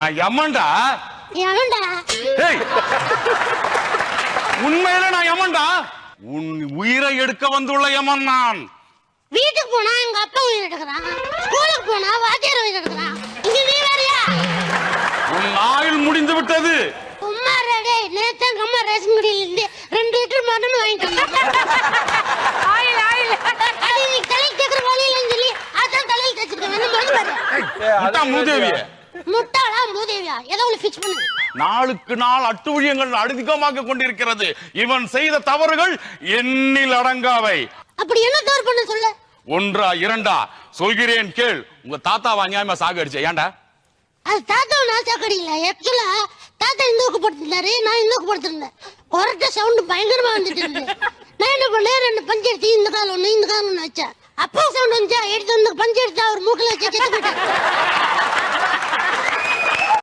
யமன்டா. உண்மையில நான் யமன்டா. உன் உயிரை எடுக்க வந்துள்ள யமன் நான். வீட்டுக்கு போனா எங்க அப்பா உயிர் எடுக்கிறான், ஸ்கூலுக்கு போனா வாத்தியார் உயிர் எடுக்கிறான். இங்க நீ வேறயா? உன் ஆயுள் முடிந்து விட்டது. உம்மா ரெடி. நேத்து எங்க அம்மா ரேஷன் கடையில இருந்து 2 லிட்டர் மட்டன் வாங்கிட்டு ஆயில் அது நீ தலைக்கு தேக்கிற வழியில சொல்லி அதான் தலையில தேச்சிருக்கேன். என்ன மருந்து பாரு. முட்டா மூதேவிய. முட்டாளா மூதேவியா? ஏதோ ஒன்னு ஃபிக்ஸ் பண்ணு. நாளுக்கு நாள் அட்டுழியங்கள் அதிகமாக கொண்டிருக்கிறது. இவன் செய்த தவறுகள் எண்ணில் அடங்காவை. அப்படி என்ன தவறு பண்ண சொல்ல? ஒன்றா இரண்டா சொல்கிறேன் கேள். உங்க தாத்தாவை அநியாயமா சாகடிச்ச. ஏன்டா? அது தாத்தாவை நான் சாக்கடிக்கல. ஆக்சுவலா தாத்தா இந்த ஊக்கு படுத்திருந்தாரு, நான் இந்த ஊக்கு படுத்திருந்தேன். கொரட்ட சவுண்ட் பயங்கரமா வந்துட்டு இருந்தது. நான் என்ன பண்ணேன், 2 பஞ்சு எடுத்து இந்த கால் ஒண்ணு இந்த கால் ஒண்ணு வச்சேன். அப்பா சவுண்ட் வந்துச்சா எடுத்து வந்து பஞ்சு எடுத்து அவர் மூக்கில வச்சு செத்து போயிட்டார்.